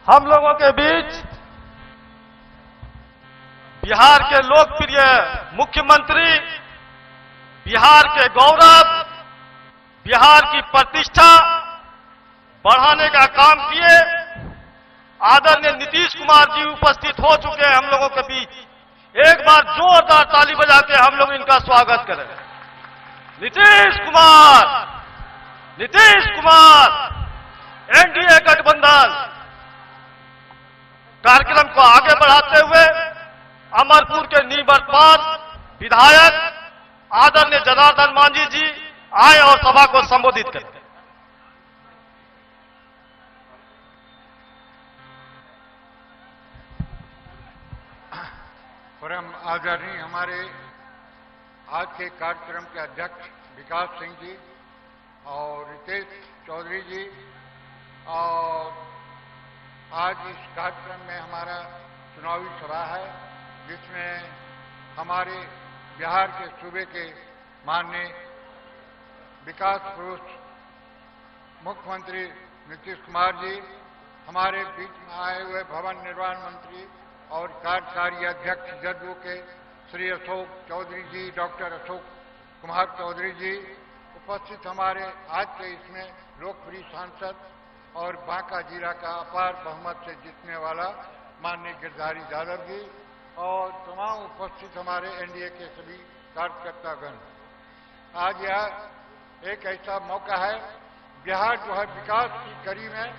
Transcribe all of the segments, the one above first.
हम लोगों के बीच बिहार के लोकप्रिय मुख्यमंत्री, बिहार के गौरव, बिहार की प्रतिष्ठा बढ़ाने का काम किए आदरणीय नीतीश कुमार जी उपस्थित हो चुके हैं हम लोगों के बीच। एक बार जोरदार ताली बजा के हम लोग इनका स्वागत करें। नीतीश कुमार, नीतीश कुमार, एनडीए गठबंधन। कार्यक्रम को आगे बढ़ाते हुए अमरपुर के निवर्तमान विधायक आदरणीय जनार्दन मांझी जी आए और सभा को संबोधित करें। परम आदरणीय हमारे आज के कार्यक्रम के अध्यक्ष विकास सिंह जी और रितेश चौधरी जी, और आज इस कार्यक्रम में हमारा चुनावी सभा है जिसमें हमारे बिहार के सूबे के माननीय विकास पुरुष मुख्यमंत्री नीतीश कुमार जी, हमारे बीच में आए हुए भवन निर्माण मंत्री और कार्यकारी अध्यक्ष जदयू के श्री अशोक चौधरी जी, डॉक्टर अशोक कुमार चौधरी जी, उपस्थित हमारे आज के इसमें लोकप्रिय सांसद और बांका जिला का अपार बहुमत से जीतने वाला माननीय गिरधारी यादव जी, और तमाम उपस्थित हमारे एनडीए के सभी कार्यकर्तागण। आज यह एक ऐसा मौका है, बिहार जो है विकास की कड़ी में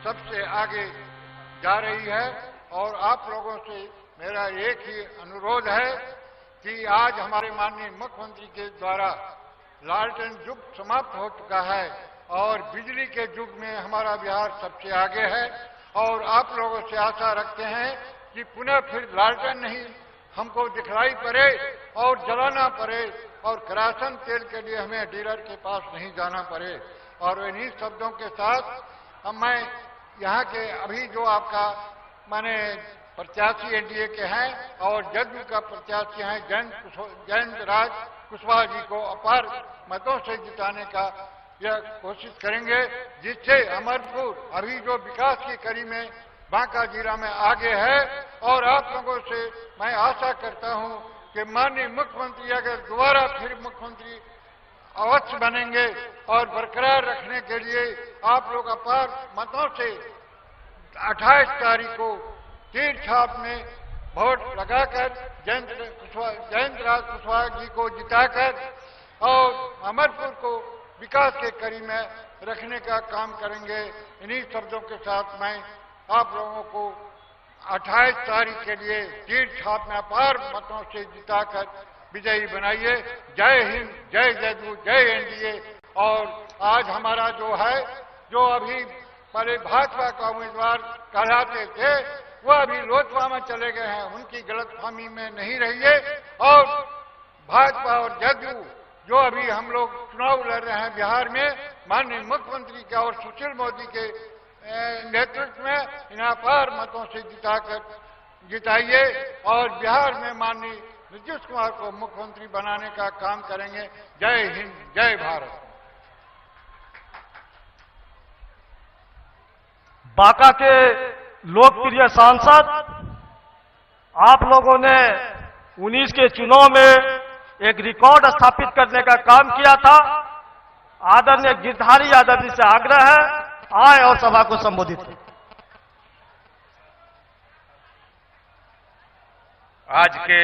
सबसे आगे जा रही है, और आप लोगों से मेरा एक ही अनुरोध है कि आज हमारे माननीय मुख्यमंत्री के द्वारा लालटेन युग समाप्त हो चुका है और बिजली के युग में हमारा बिहार सबसे आगे है, और आप लोगों से आशा रखते हैं कि पुनः फिर लालटेन नहीं हमको दिखलाई पड़े और जलाना पड़े, और केरोसिन तेल के लिए हमें डीलर के पास नहीं जाना पड़े। और इन्हीं शब्दों के साथ अब मैं यहाँ के अभी जो आपका माने प्रत्याशी एनडीए के हैं और जदयू का प्रत्याशी हैं जयंत राज कुशवाहा जी को अपार मतों से जिताने का यह कोशिश करेंगे, जिससे अमरपुर अभी जो विकास की कड़ी में बांका जिला में आगे है। और आप लोगों से मैं आशा करता हूं कि माननीय मुख्यमंत्री अगर दोबारा फिर मुख्यमंत्री अवश्य बनेंगे और बरकरार रखने के लिए आप लोग अपार मतों से 28 तारीख को तीर छाप में वोट लगाकर जयंत राज कुशवाहा जी को जिताकर और अमरपुर को विकास के कड़ी में रखने का काम करेंगे। इन्हीं शब्दों के साथ मैं आप लोगों को 28 तारीख के लिए तीर छाप में अपार मतों से जिताकर विजयी बनाइए। जय हिंद, जय जदयू, जय एनडीए। और आज हमारा जो है, जो अभी पहले भाजपा का उम्मीदवार कहलाते थे वो अभी लोजपा में चले गए हैं, उनकी गलतफहमी में नहीं रहिए। और भाजपा और जदयू जो अभी हम लोग चुनाव लड़ रहे हैं बिहार में, माननीय मुख्यमंत्री के और सुशील मोदी के नेतृत्व में इन अपार मतों से जिताइए और बिहार में माननीय नीतीश कुमार को मुख्यमंत्री बनाने का काम करेंगे। जय हिंद, जय भारत। बांका के लोकप्रिय सांसद, आप लोगों ने 19 के चुनाव में एक रिकॉर्ड स्थापित करने का काम किया था। आदरणीय गिरधारी यादव जी से आग्रह है, आए और सभा को संबोधित करें। आज के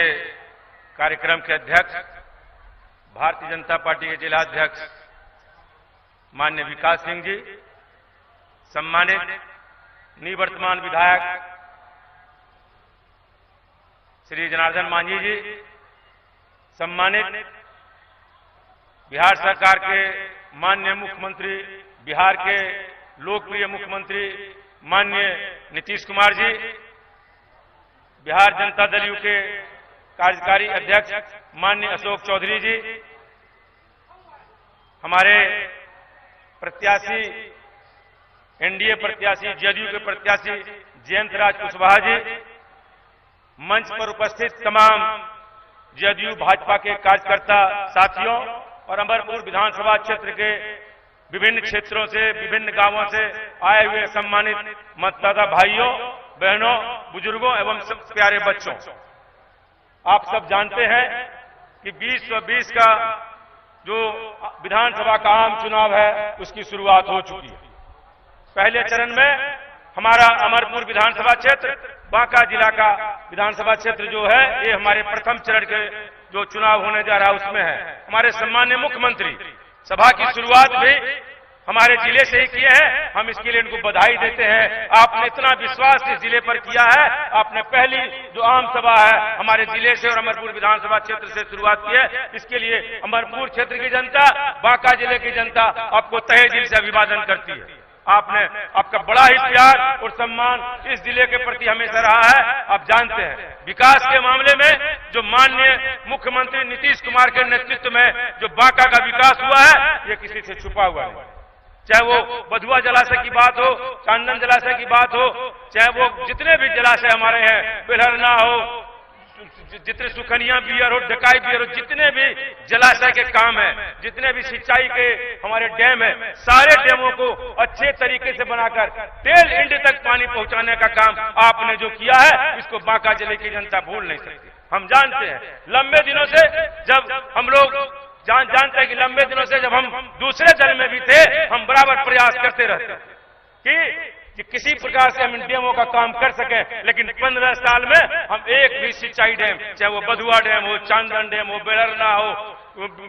कार्यक्रम के अध्यक्ष भारतीय जनता पार्टी के जिला अध्यक्ष माननीय विकास सिंह जी, सम्मानित निवर्तमान विधायक श्री जनार्दन मांझी जी, सम्मानित बिहार सरकार के माननीय मुख्यमंत्री, बिहार के लोकप्रिय मुख्यमंत्री माननीय नीतीश कुमार जी, बिहार जनता दल यू के कार्यकारी अध्यक्ष माननीय अशोक चौधरी जी, हमारे प्रत्याशी एनडीए प्रत्याशी जदयू के प्रत्याशी जयंत राज कुशवाहा जी, मंच पर उपस्थित तमाम जदयू भाजपा के कार्यकर्ता साथियों और अमरपुर विधानसभा क्षेत्र के विभिन्न क्षेत्रों से, विभिन्न गांवों से आए हुए सम्मानित मतदाता भाइयों, बहनों, बुजुर्गों एवं सब प्यारे बच्चों, आप सब जानते हैं कि 2020 का जो विधानसभा का आम चुनाव है उसकी शुरुआत हो चुकी है। पहले चरण में हमारा अमरपुर विधानसभा क्षेत्र, बांका जिला का विधानसभा क्षेत्र जो है, ये हमारे प्रथम चरण के जो चुनाव होने जा रहा है उसमें है। हमारे सम्मान्य मुख्यमंत्री सभा की शुरुआत भी हमारे जिले से ही किए हैं, हम इसके लिए इनको बधाई देते हैं। आपने इतना विश्वास इस जिले पर किया है, आपने पहली जो आम सभा है हमारे जिले से और अमरपुर विधानसभा क्षेत्र से शुरुआत की है, इसके लिए अमरपुर क्षेत्र की जनता, बांका जिले की जनता आपको तहे दिल से अभिवादन करती है। आपका बड़ा ही प्यार और सम्मान इस जिले के प्रति हमेशा रहा है। आप जानते हैं विकास के मामले में जो माननीय मुख्यमंत्री नीतीश कुमार के नेतृत्व में जो बांका का विकास हुआ है, ये किसी से छुपा हुआ नहीं। चाहे वो बधुआ जलाशय की बात हो, चांदन जलाशय की बात हो, चाहे वो जितने भी जलाशय हमारे हैं, बेलहरना हो, जितने सुखनिया बियर हो, डकाई बियर हो, जितने भी जलाशय के काम है, जितने भी सिंचाई के हमारे डैम है, सारे डैमों को अच्छे तरीके से बनाकर टेल एंड तक पानी पहुंचाने का काम आपने जो किया है, इसको बांका जिले की जनता भूल नहीं सकती। हम जानते हैं लंबे दिनों से जब हम लोग जानते हैं कि लंबे दिनों से जब हम दूसरे दल में भी थे, हम बराबर प्रयास करते रहते कि किसी प्रकार से हम इन डैमों का काम कर सकें, लेकिन 15 साल में हम एक भी सिंचाई डैम, चाहे वो बधुआ डैम हो, चांदन डैम हो, बेलहरना हो,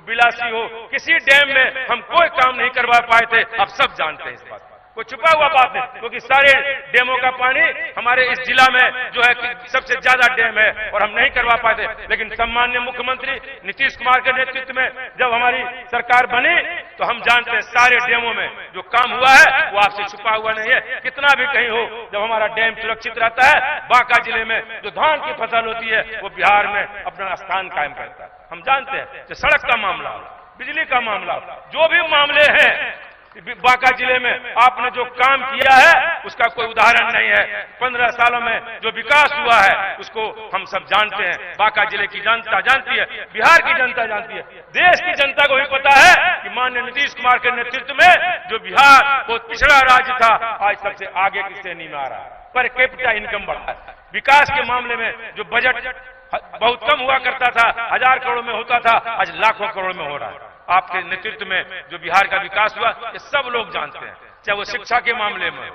बिलासी हो, किसी डैम में हम कोई काम नहीं करवा पाए थे। अब सब जानते हैं इस बात, कोई छुपा हुआ बात नहीं, क्योंकि सारे डैमों का पानी हमारे इस जिला में जो है सबसे ज्यादा डैम है और हम नहीं करवा पाए थे। लेकिन सम्मान्य मुख्यमंत्री नीतीश कुमार के नेतृत्व में जब हमारी सरकार बनी तो हम जानते हैं सारे डैमों में जो काम हुआ है वो आपसे छुपा हुआ नहीं है। कितना भी कहीं हो, जब हमारा डैम सुरक्षित रहता है, बांका जिले में जो धान की फसल होती है वो बिहार में अपना स्थान कायम करता है। हम जानते हैं कि सड़क का मामला हो, बिजली का मामला हो, जो भी मामले हैं बांका जिले में आपने जो काम किया है उसका कोई उदाहरण नहीं है। 15 सालों में जो विकास हुआ है उसको हम सब जानते हैं, बांका जिले की जनता जानती है, बिहार की जनता जानती है, देश की जनता को भी पता है कि माननीय नीतीश कुमार के नेतृत्व में जो बिहार बहुत पिछड़ा राज्य था, आज सबसे आगे की श्रेणी में आ रहा है। पर कैपिटा इनकम बढ़ा है। विकास के मामले में जो बजट बहुत कम हुआ करता था, 1000 करोड़ में होता था, आज लाखों करोड़ में हो रहा है। आपके नेतृत्व में जो बिहार का विकास हुआ ये सब लोग जानते हैं, चाहे वो शिक्षा के मामले में,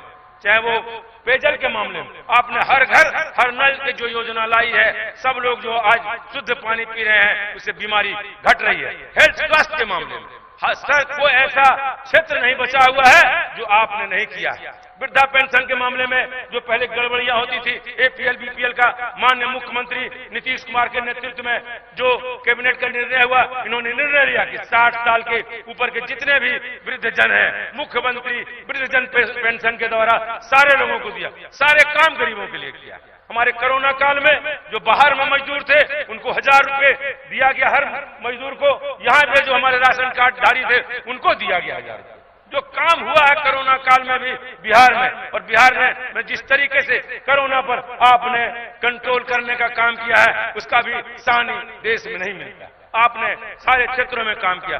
चाहे वो पेयजल के मामले में। आपने हर घर हर नल की जो योजना लाई है, सब लोग जो आज शुद्ध पानी पी रहे हैं, उससे बीमारी घट रही है। हेल्थ स्वास्थ्य के मामले में सर कोई ऐसा क्षेत्र नहीं बचा हुआ है जो आपने नहीं किया। वृद्धा पेंशन के मामले में जो पहले गड़बड़ियां होती थी, एपीएल बीपीएल का माननीय मुख्यमंत्री नीतीश कुमार के नेतृत्व में जो कैबिनेट का निर्णय हुआ, इन्होंने निर्णय लिया कि 60 साल के ऊपर के जितने भी वृद्ध जन हैं, मुख्यमंत्री वृद्ध जन पेंशन के द्वारा सारे लोगों को दिया, सारे काम गरीबों के लिए किया। हमारे कोरोना काल में जो बाहर में मजदूर थे उनको 1000 रुपए दिया गया हर मजदूर को, यहाँ पे जो हमारे राशन कार्ड धारी थे उनको दिया गया 1000 रुपए। जो काम हुआ है कोरोना काल में भी बिहार में, और बिहार में जिस तरीके से कोरोना पर आपने कंट्रोल करने का काम किया है उसका भी सानी देश में नहीं मिलता। आपने सारे क्षेत्रों में काम किया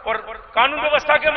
और कानून व्यवस्था के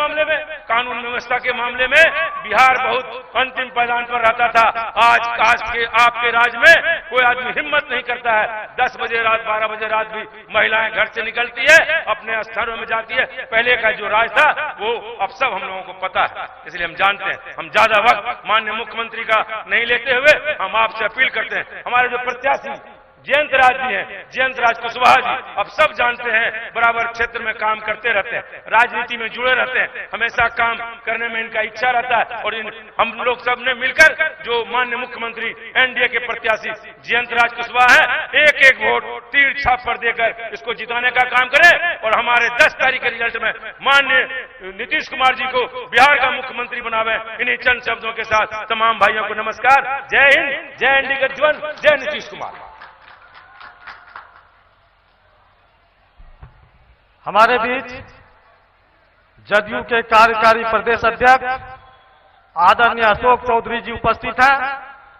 मामले में बिहार बहुत अंतिम पायदान पर रहता था। आज के आपके राज्य में कोई आदमी हिम्मत नहीं करता है, 10 बजे रात 12 बजे रात भी महिलाएं घर से निकलती है, अपने स्थानों में जाती है। पहले का जो राज था वो अब सब हम लोगों को पता है, इसलिए हम जानते हैं। हम ज्यादा वक्त माननीय मुख्यमंत्री का नहीं लेते हुए हम आपसे अपील करते हैं, हमारे जो प्रत्याशी जयंत राज जी हैं, जयंत राज कुशवाहा जी, अब सब जानते हैं बराबर क्षेत्र में काम करते रहते हैं, राजनीति में जुड़े रहते हैं, हमेशा काम करने में इनका इच्छा रहता है। और हम लोग सब ने मिलकर जो माननीय मुख्यमंत्री एनडीए के प्रत्याशी जयंत राज कुशवाहा है, एक एक वोट तीर छाप पर देकर इसको जिताने का काम करें और हमारे 10 तारीख के रिजल्ट में माननीय नीतीश कुमार जी को बिहार का मुख्यमंत्री बनावे। इन्हीं चंद शब्दों के साथ तमाम भाइयों को नमस्कार। जय हिंद, जय एनडीए गठबंधन, जय नीतीश कुमार। हमारे बीच जदयू के कार्यकारी प्रदेश अध्यक्ष आदरणीय अशोक चौधरी जी उपस्थित हैं,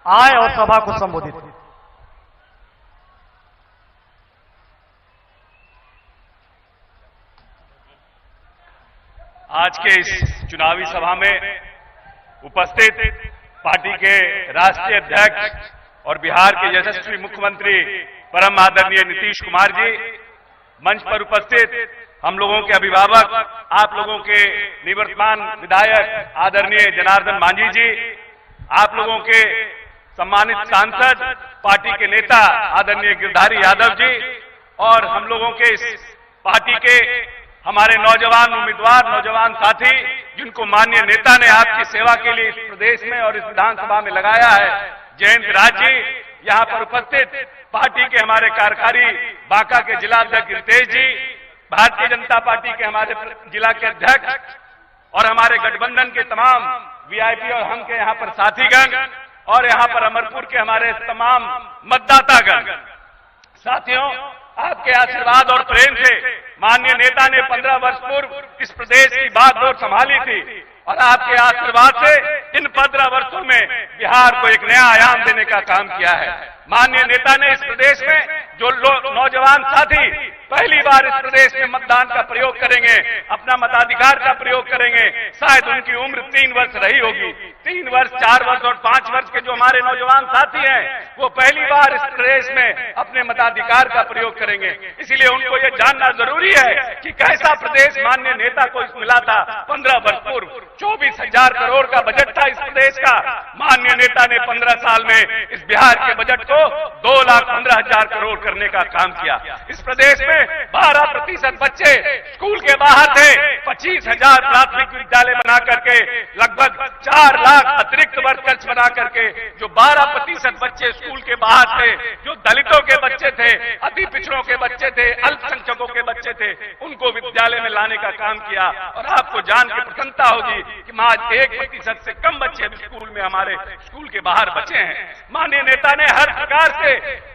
आए और सभा को संबोधित करें। आज के इस चुनावी सभा में उपस्थित पार्टी के राष्ट्रीय अध्यक्ष और बिहार के यशस्वी मुख्यमंत्री परम आदरणीय नीतीश कुमार जी, मंच पर उपस्थित हम लोगों के अभिभावक, आप लोगों के निवर्तमान विधायक आदरणीय जनार्दन मांझी जी, आप लोगों के सम्मानित सांसद, पार्टी के नेता आदरणीय गिरधारी यादव जी, और हम लोगों के इस पार्टी के हमारे नौजवान उम्मीदवार, नौजवान साथी, जिनको माननीय नेता ने आपकी सेवा के लिए इस प्रदेश में और इस विधानसभा में लगाया है, जयंत राज जी, यहाँ पर उपस्थित पार्टी के हमारे कार्यकारी बांका के जिलाध्यक्ष रितेश जी, भारतीय जनता पार्टी के हमारे जिला के अध्यक्ष और हमारे गठबंधन के तमाम वीआईपी और हम के यहाँ पर साथीगण, और यहाँ पर अमरपुर के हमारे तमाम मतदातागण। साथियों, आपके आशीर्वाद और प्रेम से माननीय नेता ने 15 वर्ष पूर्व इस प्रदेश की बागडोर संभाली थी, और आपके आशीर्वाद से इन 15 वर्षों में बिहार को एक नया आयाम देने का काम किया है। माननीय नेता ने इस प्रदेश में जो नौजवान साथी पहली बार इस प्रदेश में मतदान का प्रयोग करेंगे, अपना मताधिकार का प्रयोग करेंगे, शायद उनकी उम्र 3 वर्ष रही होगी, 3 वर्ष, 4 वर्ष और 5 वर्ष के जो हमारे नौजवान साथी हैं, वो पहली बार इस प्रदेश में अपने मताधिकार का प्रयोग करेंगे। इसलिए उनको ये जानना जरूरी है कि कैसा प्रदेश माननीय नेता को मिला था 15 वर्ष पूर्व। 24,000 करोड़ का बजट था इस प्रदेश का। माननीय नेता ने 15 साल में इस बिहार के बजट को 2,15,000 करोड़ करने का काम किया। इस प्रदेश में 12% बच्चे स्कूल के बाहर थे। 25,000 प्राथमिक विद्यालय बना करके लगभग 4 लाख अतिरिक्त वर्ग खर्च बना करके जो 12% बच्चे स्कूल के बाहर थे, जो दलितों के बच्चे थे, अति पिछड़ों के बच्चे थे, अल्पसंख्यकों के बच्चे थे, उनको विद्यालय में लाने का काम किया। और आपको जान के प्रसन्नता होगी कि आज 1% से कम बच्चे अभी स्कूल में हमारे स्कूल के बाहर बचे हैं। माननीय नेता ने हर प्रकार से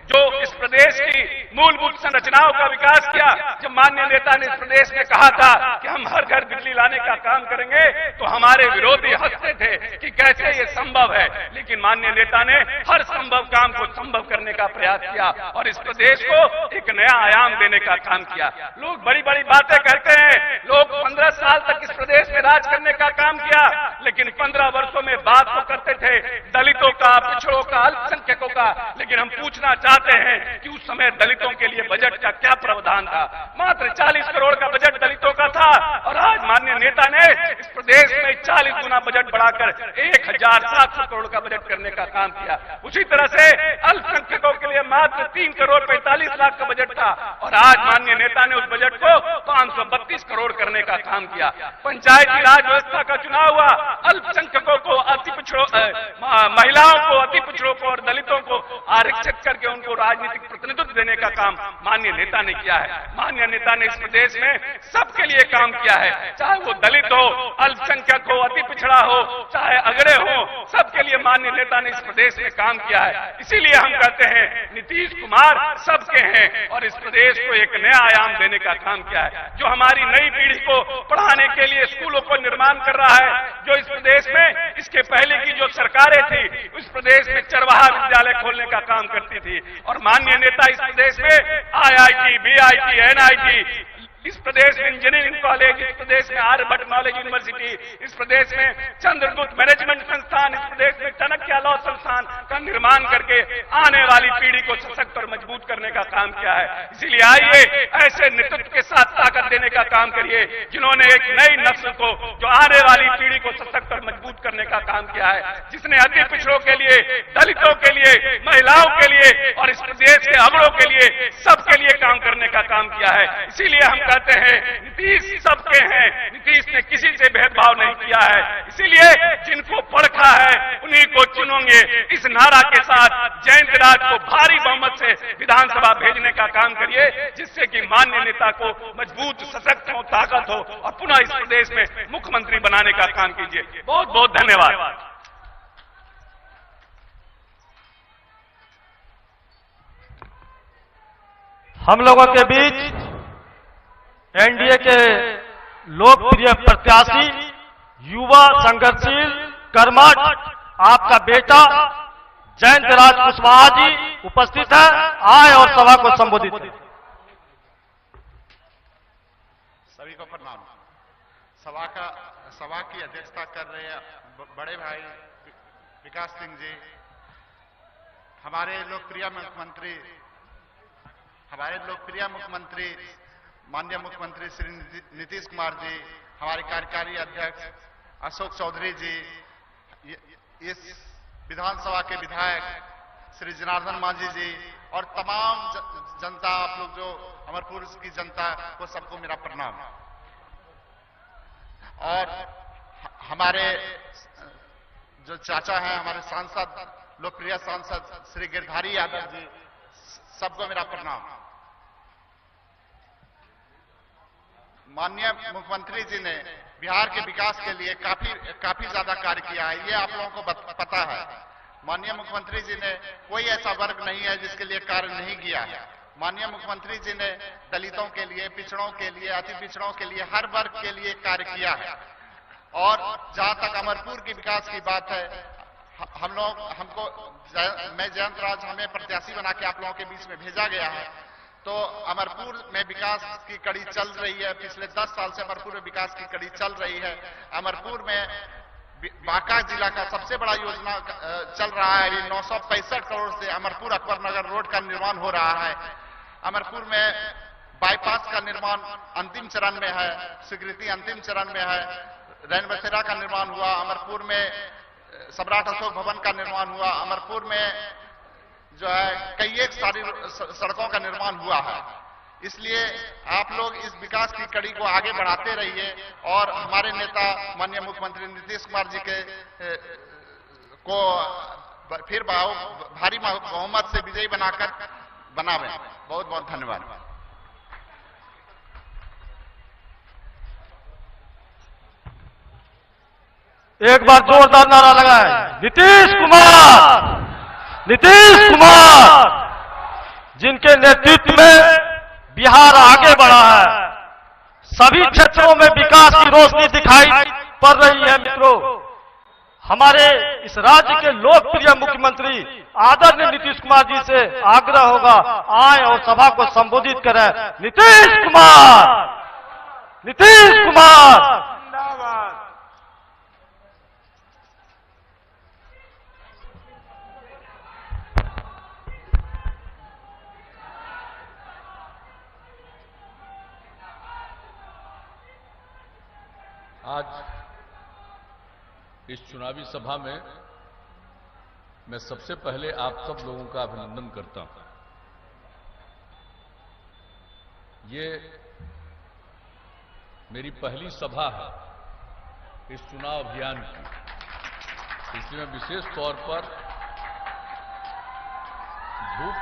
जो इस प्रदेश की मूलभूत संरचनाओं का विकास किया। जब माननीय नेता ने इस प्रदेश में कहा था कि हम हर घर बिजली लाने का काम करेंगे, तो हमारे विरोधी हंसते थे कि कैसे ये संभव है, लेकिन माननीय नेता ने हर संभव काम को संभव करने का प्रयास किया और इस प्रदेश को एक नया आयाम देने का काम किया। लोग बड़ी बड़ी बातें करते हैं, लोग 15 साल तक इस प्रदेश में राज करने का काम किया, लेकिन 15 वर्षों में बात तो करते थे दलितों का, पिछड़ों का, अल्पसंख्यकों का, लेकिन हम पूछना चाहते हैं कि उस समय दलितों के लिए बजट का क्या प्रावधान था। मात्र 40 करोड़ का बजट दलितों का था, और आज माननीय नेता ने इस प्रदेश में 40 गुना बजट बढ़ाकर 1,700 करोड़ का बजट करने का काम किया। उसी तरह से अल्पसंख्यकों के लिए मात्र 3 करोड़ 45 लाख का बजट था, और आज माननीय नेता ने उस बजट को 532 करोड़ करने का काम किया। पंचायती राज व्यवस्था का चुनाव हुआ, अल्पसंख्यकों को, अति पिछड़ों, महिलाओं को, अति पिछड़ों को और दलितों को आरक्षित करके उनको राजनीतिक प्रतिनिधित्व देने का काम माननीय नेता ने किया है। माननीय नेता ने इस प्रदेश में सबके लिए काम किया है, चाहे वो दलित हो, अल्पसंख्यक हो, अति पिछड़ा हो, चाहे अगड़े हो, सबके लिए माननीय नेता ने इस प्रदेश में काम किया है। इसीलिए हम कहते हैं नीतीश कुमार सबके हैं और इस प्रदेश को एक नया आयाम देने का काम किया है। जो हमारी नई पीढ़ी को पढ़ाने के लिए स्कूलों को निर्माण कर रहा है, जो इस प्रदेश में इसके पहले की जो सरकारें थी इस प्रदेश में चरवाहा विद्यालय खोलने का काम करती थी, और माननीय नेता इस प्रदेश में IIT, BIT, NIT, इस प्रदेश में इंजीनियरिंग कॉलेज, इस प्रदेश में आर्यभट्ट नॉलेज यूनिवर्सिटी, इस प्रदेश में चंद्रगुप्त मैनेजमेंट संस्थान, इस प्रदेश में चाणक्य लॉ संस्थान का निर्माण करके आने वाली पीढ़ी को सशक्त और मजबूत करने का काम किया है। इसीलिए आइए ऐसे नेतृत्व के साथ ताकत देने का काम करिए जिन्होंने एक नई नस्ल को, जो आने वाली पीढ़ी को सशक्त और मजबूत करने का काम किया है, जिसने अति पिछड़ों के लिए, दलितों के लिए, महिलाओं के लिए और इस प्रदेश के अगड़ों के लिए, सबके लिए काम करने का काम किया है। इसीलिए हम कहते हैं नीतीश सबके हैं, नीतीश ने किसी से भेदभाव नहीं किया है, इसीलिए जिनको परखा है उन्हीं को चुनेंगे। इस नारा के साथ जयंत राज को भारी बहुमत से विधानसभा भेजने का काम करिए, जिससे कि माननीय नेता को मजबूत, सशक्त हो, ताकत हो और पुनः इस प्रदेश में मुख्यमंत्री बनाने का काम कीजिए। बहुत बहुत धन्यवाद। हम लोगों के बीच एनडीए के लोकप्रिय प्रत्याशी, युवा, संघर्षशील, कर्मठ आपका बेटा जयंत राज कुशवाहा जी उपस्थित है। आए और सभा को संबोधित करें। सभी को प्रणाम। सभा की अध्यक्षता कर रहे बड़े भाई विकास सिंह जी, हमारे लोकप्रिय मुख्यमंत्री माननीय मुख्यमंत्री श्री नीतीश कुमार जी, हमारे कार्यकारी अध्यक्ष अशोक चौधरी जी, इस विधानसभा के विधायक श्री जनार्दन मांझी जी और तमाम जनता, आप लोग जो अमरपुर की जनता को सबको मेरा प्रणाम। और हमारे जो चाचा हैं, हमारे सांसद, लोकप्रिय सांसद श्री गिरधारी यादव जी, सबको मेरा प्रणाम। माननीय मुख्यमंत्री जी ने बिहार के विकास के लिए काफी ज्यादा कार्य किया है, ये आप लोगों को पता है। माननीय मुख्यमंत्री जी ने कोई ऐसा वर्ग नहीं है जिसके लिए कार्य नहीं किया है। माननीय मुख्यमंत्री जी ने दलितों के लिए, पिछड़ों के लिए, अति पिछड़ों के लिए, हर वर्ग के लिए कार्य किया है। और जहां तक अमरपुर की विकास की बात है, मैं जयंत राज, हमें प्रत्याशी बना के आप लोगों के बीच में भेजा गया है। तो अमरपुर में विकास की कड़ी चल रही है, पिछले 10 साल से अमरपुर में विकास की कड़ी चल रही है। अमरपुर में बांका जिला का सबसे बड़ा योजना चल रहा है। अभी 965 करोड़ से अमरपुर अकबरनगर रोड का निर्माण हो रहा है। अमरपुर में बाईपास का निर्माण अंतिम चरण में है, स्वीकृति अंतिम चरण में है। रैनबसेरा का निर्माण हुआ, अमरपुर में सम्राट अशोक भवन का निर्माण हुआ, अमरपुर में जो है कई एक सारी सड़कों का निर्माण हुआ है। इसलिए आप लोग इस विकास की कड़ी को आगे बढ़ाते रहिए और हमारे नेता माननीय मुख्यमंत्री नीतीश कुमार जी के को फिर भारी बहुमत से विजयी बनावें। बहुत बहुत धन्यवाद। एक बार जोरदार नारा लगाए, नीतीश कुमार, नीतीश कुमार, जिनके नेतृत्व में बिहार आगे बढ़ा है। सभी क्षेत्रों में विकास की रोशनी दिखाई पड़ रही है। मित्रों, हमारे इस राज्य के लोकप्रिय मुख्यमंत्री आदरणीय नीतीश कुमार जी से आग्रह होगा, आए और सभा को संबोधित करें। नीतीश कुमार, नीतीश कुमार जिंदाबाद। आज इस चुनावी सभा में मैं सबसे पहले आप सब लोगों का अभिनंदन करता हूं। ये मेरी पहली सभा है इस चुनाव अभियान की, इसलिए मैं विशेष तौर पर धूप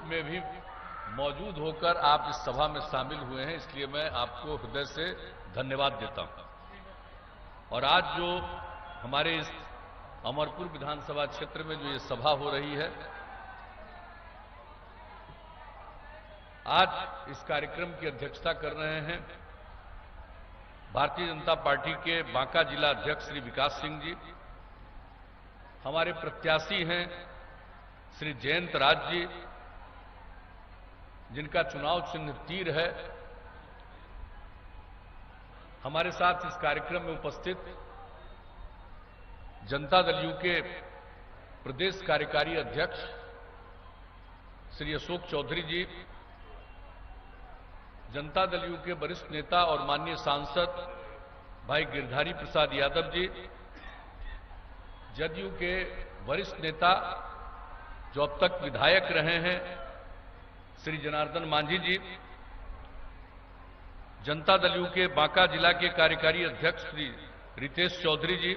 में भी मौजूद होकर आप इस सभा में शामिल हुए हैं, इसलिए मैं आपको हृदय से धन्यवाद देता हूं। और आज जो हमारे इस अमरपुर विधानसभा क्षेत्र में जो ये सभा हो रही है, आज इस कार्यक्रम की अध्यक्षता कर रहे हैं भारतीय जनता पार्टी के बांका जिला अध्यक्ष श्री विकास सिंह जी। हमारे प्रत्याशी हैं श्री जयंत राज जी, जिनका चुनाव चिन्ह तीर है। हमारे साथ इस कार्यक्रम में उपस्थित जनता दल यू के प्रदेश कार्यकारी अध्यक्ष श्री अशोक चौधरी जी, जनता दल यू के वरिष्ठ नेता और माननीय सांसद भाई गिरधारी प्रसाद यादव जी, जदयू के वरिष्ठ नेता जो अब तक विधायक रहे हैं श्री जनार्दन मांझी जी, जनता दल यू के बांका जिला के कार्यकारी अध्यक्ष श्री रितेश चौधरी जी,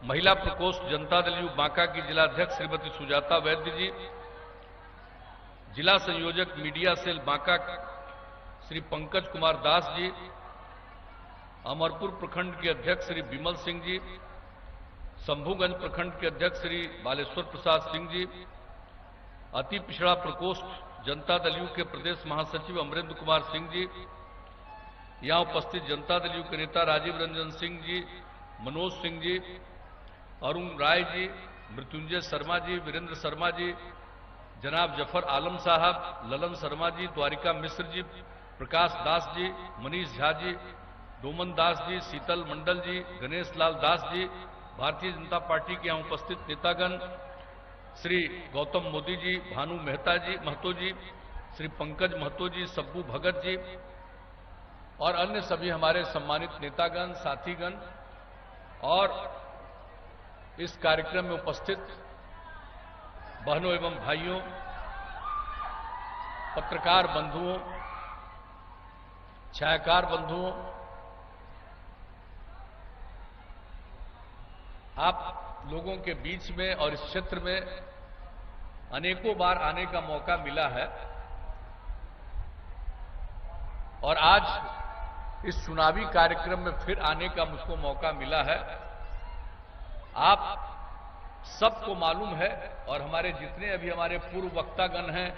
महिला प्रकोष्ठ जनता दल यू बांका की जिला अध्यक्ष श्रीमती सुजाता वैद्य जी, जिला संयोजक मीडिया सेल बांका श्री पंकज कुमार दास जी, अमरपुर प्रखंड के अध्यक्ष श्री विमल सिंह जी, शंभूगंज प्रखंड के अध्यक्ष श्री बालेश्वर प्रसाद सिंह जी, अति पिछड़ा प्रकोष्ठ जनता दल यू के प्रदेश महासचिव अमरेंद्र कुमार सिंह जी, यहां उपस्थित जनता दल यू के नेता राजीव रंजन सिंह जी, मनोज सिंह जी, अरुण राय जी, मृत्युंजय शर्मा जी, वीरेंद्र शर्मा जी, जनाब जफर आलम साहब, ललन शर्मा जी, द्वारिका मिश्र जी, प्रकाश दास जी, मनीष झा जी, डोमन दास जी, शीतल मंडल जी, गणेश लाल दास जी, भारतीय जनता पार्टी के यहाँ उपस्थित नेतागण श्री गौतम मोदी जी, भानु महतो जी, श्री पंकज महतो जी, सब्बू भगत जी और अन्य सभी हमारे सम्मानित नेतागण, साथीगण और इस कार्यक्रम में उपस्थित बहनों एवं भाइयों, पत्रकार बंधुओं, छायाकार बंधुओं, आप लोगों के बीच में और इस क्षेत्र में अनेकों बार आने का मौका मिला है और आज इस चुनावी कार्यक्रम में फिर आने का मुझको मौका मिला है। आप सबको मालूम है और हमारे जितने अभी हमारे पूर्व वक्तागण हैं,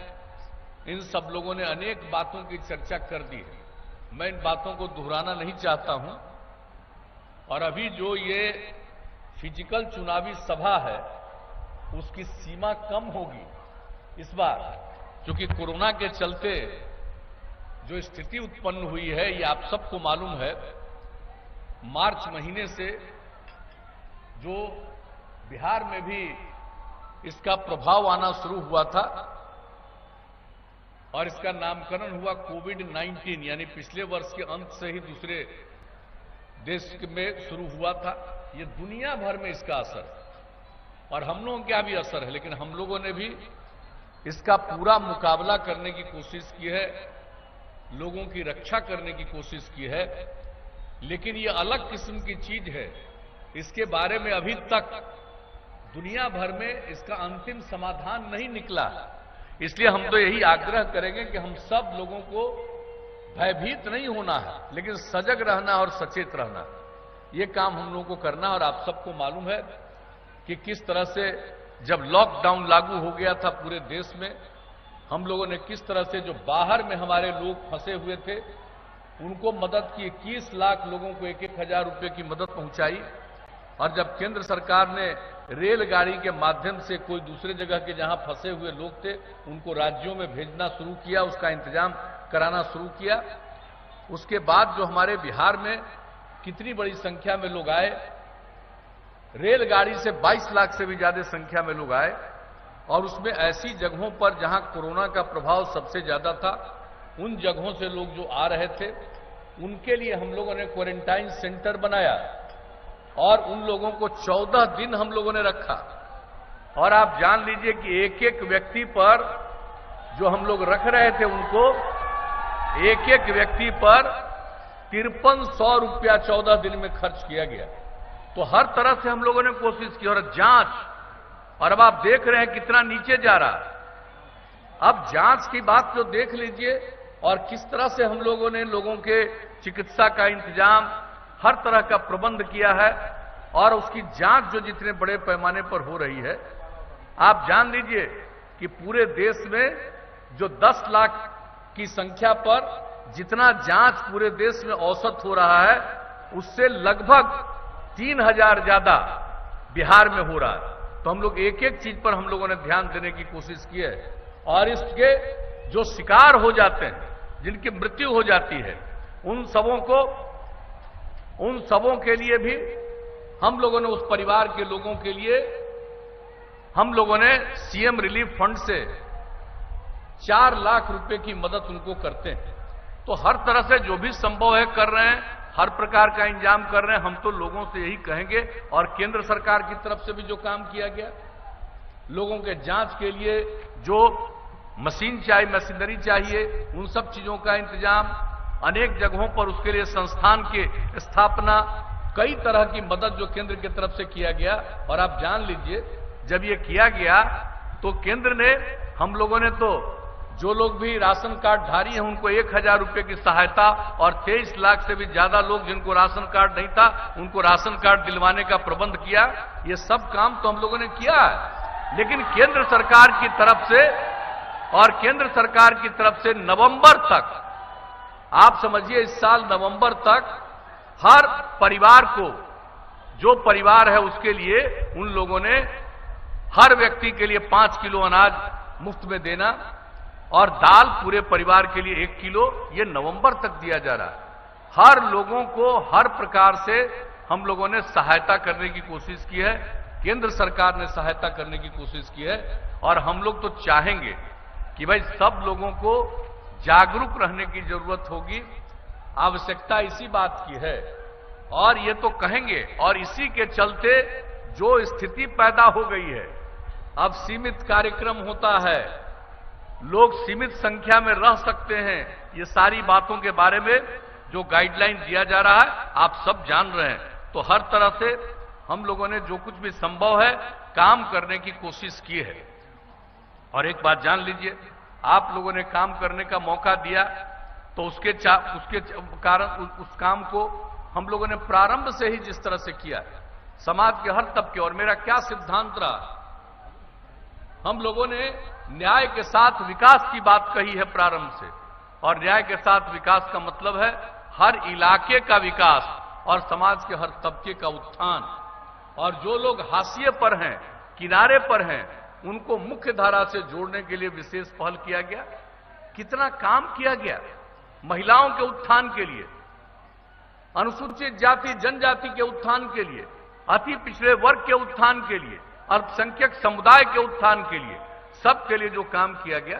इन सब लोगों ने अनेक बातों की चर्चा कर दी है। मैं इन बातों को दोहराना नहीं चाहता हूं और अभी जो ये फिजिकल चुनावी सभा है उसकी सीमा कम होगी इस बार, क्योंकि कोरोना के चलते जो स्थिति उत्पन्न हुई है ये आप सबको मालूम है। मार्च महीने से जो बिहार में भी इसका प्रभाव आना शुरू हुआ था और इसका नामकरण हुआ कोविड-19, यानी पिछले वर्ष के अंत से ही दूसरे देश में शुरू हुआ था। ये दुनिया भर में इसका असर और हम लोगों का भी असर है, लेकिन हम लोगों ने भी इसका पूरा मुकाबला करने की कोशिश की है, लोगों की रक्षा करने की कोशिश की है। लेकिन ये अलग किस्म की चीज है, इसके बारे में अभी तक दुनिया भर में इसका अंतिम समाधान नहीं निकला। इसलिए हम तो यही आग्रह करेंगे कि हम सब लोगों को भयभीत नहीं होना है, लेकिन सजग रहना और सचेत रहना, ये काम हम लोगों को करना। और आप सबको मालूम है कि किस तरह से जब लॉकडाउन लागू हो गया था पूरे देश में, हम लोगों ने किस तरह से जो बाहर में हमारे लोग फंसे हुए थे उनको मदद की। 21 लाख लोगों को 1-1 हजार रुपए की मदद पहुंचाई। और जब केंद्र सरकार ने रेलगाड़ी के माध्यम से कोई दूसरे जगह के जहां फंसे हुए लोग थे उनको राज्यों में भेजना शुरू किया, उसका इंतजाम कराना शुरू किया, उसके बाद जो हमारे बिहार में कितनी बड़ी संख्या में लोग आए, रेलगाड़ी से 22 लाख से भी ज्यादा संख्या में लोग आए। और उसमें ऐसी जगहों पर जहां कोरोना का प्रभाव सबसे ज्यादा था, उन जगहों से लोग जो आ रहे थे उनके लिए हम लोगों ने क्वारंटाइन सेंटर बनाया और उन लोगों को 14 दिन हम लोगों ने रखा। और आप जान लीजिए कि एक एक व्यक्ति पर जो हम लोग रख रहे थे उनको एक एक व्यक्ति पर 5300 रुपया 14 दिन में खर्च किया गया। तो हर तरह से हम लोगों ने कोशिश की और जांच, और अब आप देख रहे हैं कितना नीचे जा रहा। अब जांच की बात जो देख लीजिए और किस तरह से हम लोगों ने लोगों के चिकित्सा का इंतजाम, हर तरह का प्रबंध किया है और उसकी जांच जो जितने बड़े पैमाने पर हो रही है। आप जान लीजिए कि पूरे देश में जो 10 लाख की संख्या पर जितना जांच पूरे देश में औसत हो रहा है, उससे लगभग 3000 ज्यादा बिहार में हो रहा है। तो हम लोग एक एक चीज पर हम लोगों ने ध्यान देने की कोशिश की है। और इसके जो शिकार हो जाते हैं, जिनकी मृत्यु हो जाती है, उन सबों के लिए भी हम लोगों ने, उस परिवार के लोगों के लिए हम लोगों ने सीएम रिलीफ फंड से 4 लाख रुपए की मदद उनको करते हैं। तो हर तरह से जो भी संभव है कर रहे हैं, हर प्रकार का इंतजाम कर रहे हैं। हम तो लोगों से यही कहेंगे, और केंद्र सरकार की तरफ से भी जो काम किया गया, लोगों के जांच के लिए जो मशीनरी चाहिए, उन सब चीजों का इंतजाम, अनेक जगहों पर उसके लिए संस्थान की स्थापना, कई तरह की मदद जो केंद्र की तरफ से किया गया। और आप जान लीजिए जब ये किया गया तो केंद्र ने, हम लोगों ने तो जो लोग भी राशन कार्ड धारी हैं उनको 1000 रुपए की सहायता, और 23 लाख से भी ज्यादा लोग जिनको राशन कार्ड नहीं था उनको राशन कार्ड दिलवाने का प्रबंध किया। ये सब काम तो हम लोगों ने किया है। लेकिन केंद्र सरकार की तरफ से नवंबर तक, आप समझिए इस साल नवंबर तक हर परिवार को, जो परिवार है उसके लिए उन लोगों ने हर व्यक्ति के लिए 5 किलो अनाज मुफ्त में देना, और दाल पूरे परिवार के लिए 1 किलो, ये नवंबर तक दिया जा रहा है। हर लोगों को हर प्रकार से हम लोगों ने सहायता करने की कोशिश की है, केंद्र सरकार ने सहायता करने की कोशिश की है, और हम लोग तो चाहेंगे कि भाई सब लोगों को जागरूक रहने की जरूरत होगी। आवश्यकता इसी बात की है, और ये तो कहेंगे, और इसी के चलते जो स्थिति पैदा हो गई है, अब सीमित कार्यक्रम होता है, लोग सीमित संख्या में रह सकते हैं, ये सारी बातों के बारे में जो गाइडलाइन दिया जा रहा है आप सब जान रहे हैं। तो हर तरह से हम लोगों ने जो कुछ भी संभव है काम करने की कोशिश की है। और एक बात जान लीजिए, आप लोगों ने काम करने का मौका दिया तो उसके कारण उस काम को हम लोगों ने प्रारंभ से ही जिस तरह से किया, समाज के हर तबके, और मेरा क्या सिद्धांत रहा, हम लोगों ने न्याय के साथ विकास की बात कही है प्रारंभ से, और न्याय के साथ विकास का मतलब है हर इलाके का विकास और समाज के हर तबके का उत्थान। और जो लोग हाशिए पर हैं, किनारे पर हैं, उनको मुख्य धारा से जोड़ने के लिए विशेष पहल किया गया। कितना काम किया गया महिलाओं के उत्थान के लिए, अनुसूचित जाति जनजाति के उत्थान के लिए, अति पिछड़े वर्ग के उत्थान के लिए, अल्पसंख्यक समुदाय के उत्थान के लिए, सबके लिए जो काम किया गया।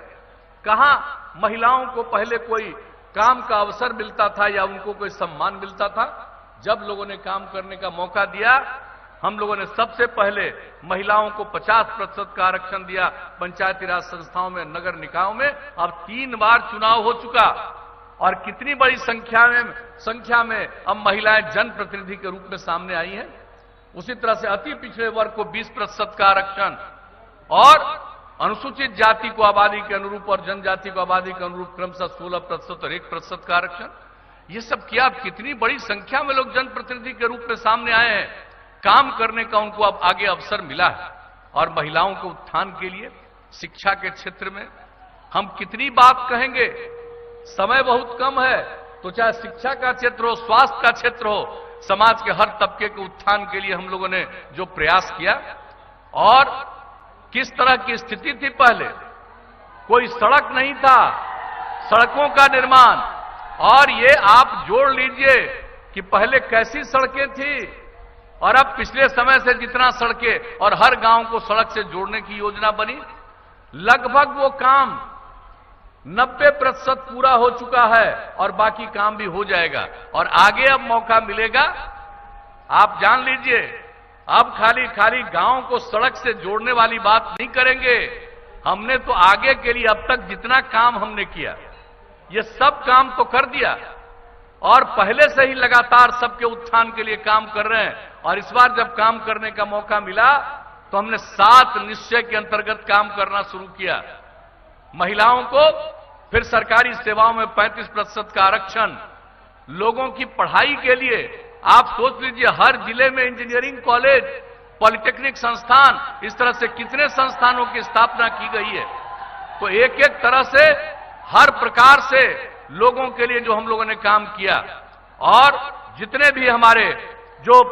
कहां महिलाओं को पहले कोई काम का अवसर मिलता था या उनको कोई सम्मान मिलता था? जब लोगों ने काम करने का मौका दिया, हम लोगों ने सबसे पहले महिलाओं को 50% का आरक्षण दिया पंचायती राज संस्थाओं में, नगर निकायों में। अब 3 बार चुनाव हो चुका, और कितनी बड़ी संख्या में अब महिलाएं जनप्रतिनिधि के रूप में सामने आई हैं। उसी तरह से अति पिछड़े वर्ग को 20% का आरक्षण, और अनुसूचित जाति को आबादी के अनुरूप और जनजाति को आबादी के अनुरूप क्रमशः 16% और 1% का आरक्षण। ये सब किया। अब कितनी बड़ी संख्या में लोग जनप्रतिनिधि के रूप में सामने आए हैं, काम करने का उनको अब आगे अवसर मिला है। और महिलाओं के उत्थान के लिए शिक्षा के क्षेत्र में हम कितनी बात कहेंगे, समय बहुत कम है, तो चाहे शिक्षा का क्षेत्र हो, स्वास्थ्य का क्षेत्र हो, समाज के हर तबके के उत्थान के लिए हम लोगों ने जो प्रयास किया। और किस तरह की स्थिति थी पहले, कोई सड़क नहीं था, सड़कों का निर्माण, और ये आप जोड़ लीजिए कि पहले कैसी सड़कें थी और अब पिछले समय से जितना सड़कें और हर गांव को सड़क से जोड़ने की योजना बनी, लगभग वो काम 90% पूरा हो चुका है, और बाकी काम भी हो जाएगा, और आगे अब मौका मिलेगा। आप जान लीजिए, अब खाली गांव को सड़क से जोड़ने वाली बात नहीं करेंगे। हमने तो आगे के लिए अब तक जितना काम हमने किया, ये सब काम तो कर दिया, और पहले से ही लगातार सबके उत्थान के लिए काम कर रहे हैं। और इस बार जब काम करने का मौका मिला तो हमने 7 निश्चय के अंतर्गत काम करना शुरू किया। महिलाओं को फिर सरकारी सेवाओं में 35% का आरक्षण, लोगों की पढ़ाई के लिए आप सोच लीजिए, हर जिले में इंजीनियरिंग कॉलेज, पॉलिटेक्निक संस्थान, इस तरह से कितने संस्थानों की स्थापना की गई है। तो एक एक तरह से हर प्रकार से लोगों के लिए जो हम लोगों ने काम किया, और जितने भी हमारे जो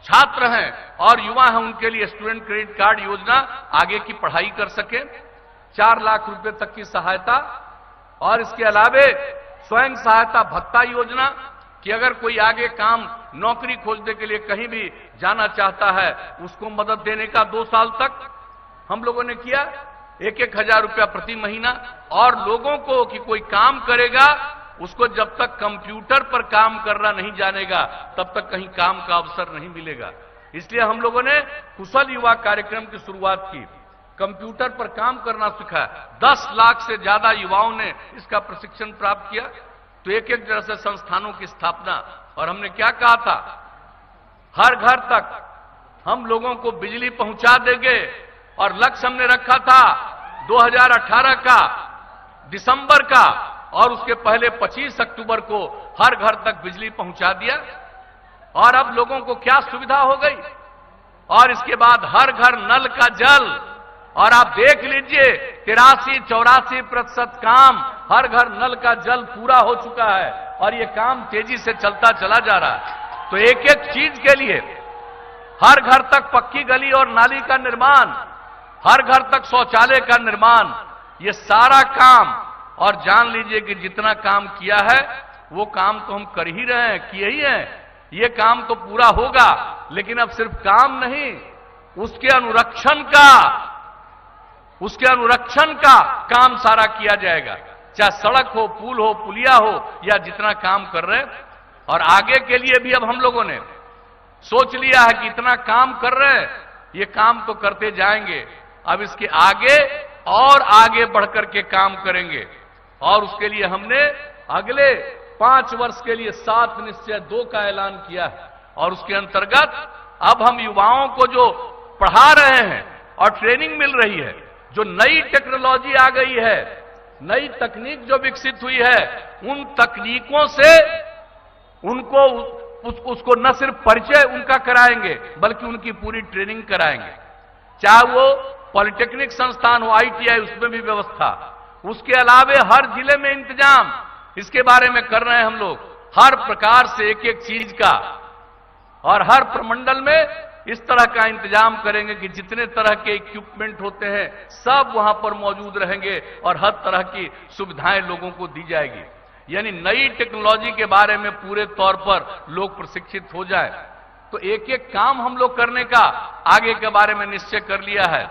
छात्र हैं और युवा हैं उनके लिए स्टूडेंट क्रेडिट कार्ड योजना, आगे की पढ़ाई कर सके, 4 लाख रुपए तक की सहायता, और इसके अलावे स्वयं सहायता भत्ता योजना कि अगर कोई आगे काम नौकरी खोजने के लिए कहीं भी जाना चाहता है उसको मदद देने का 2 साल तक हम लोगों ने किया, 1-1 हजार रुपया प्रति महीना। और लोगों को कि कोई काम करेगा उसको जब तक कंप्यूटर पर काम करना नहीं जानेगा तब तक कहीं काम का अवसर नहीं मिलेगा। इसलिए हम लोगों ने कुशल युवा कार्यक्रम की शुरुआत की, कंप्यूटर पर काम करना सिखाया। 10 लाख से ज्यादा युवाओं ने इसका प्रशिक्षण प्राप्त किया। तो एक एक तरह से संस्थानों की स्थापना, और हमने क्या कहा था, हर घर तक हम लोगों को बिजली पहुंचा देंगे, और लक्ष्य हमने रखा था 2018 का दिसंबर का, और उसके पहले 25 अक्टूबर को हर घर तक बिजली पहुंचा दिया। और अब लोगों को क्या सुविधा हो गई, और इसके बाद हर घर नल का जल, और आप देख लीजिए 83-84% काम, हर घर नल का जल पूरा हो चुका है, और ये काम तेजी से चलता चला जा रहा है। तो एक एक चीज के लिए हर घर तक पक्की गली और नाली का निर्माण, हर घर तक शौचालय का निर्माण, ये सारा काम, और जान लीजिए कि जितना काम किया है वो काम तो हम कर ही रहे हैं, किए ही हैं। ये काम तो पूरा होगा, लेकिन अब सिर्फ काम नहीं, उसके अनुरक्षण का काम सारा किया जाएगा, चाहे सड़क हो, पुल हो, पुलिया हो, या जितना काम कर रहे हैं। और आगे के लिए भी अब हम लोगों ने सोच लिया है कि इतना काम कर रहे हैं, ये काम तो करते जाएंगे, अब इसके आगे और आगे बढ़कर के काम करेंगे। और उसके लिए हमने अगले 5 वर्ष के लिए 7 निश्चय 2 का ऐलान किया है। और उसके अंतर्गत अब हम युवाओं को जो पढ़ा रहे हैं और ट्रेनिंग मिल रही है, जो नई टेक्नोलॉजी आ गई है, नई तकनीक जो विकसित हुई है, उन तकनीकों से उनको उसको न सिर्फ परिचय उनका कराएंगे, बल्कि उनकी पूरी ट्रेनिंग कराएंगे। चाहे वो पॉलिटेक्निक संस्थान हो, ITI, उसमें भी व्यवस्था। उसके अलावे हर जिले में इंतजाम इसके बारे में कर रहे हैं हम लोग, हर प्रकार से एक एक चीज का, और हर प्रमंडल में इस तरह का इंतजाम करेंगे कि जितने तरह के इक्विपमेंट होते हैं सब वहां पर मौजूद रहेंगे और हर तरह की सुविधाएं लोगों को दी जाएगी। यानी नई टेक्नोलॉजी के बारे में पूरे तौर पर लोग प्रशिक्षित हो जाए। तो एक एक काम हम लोग करने का आगे के बारे में निश्चय कर लिया है।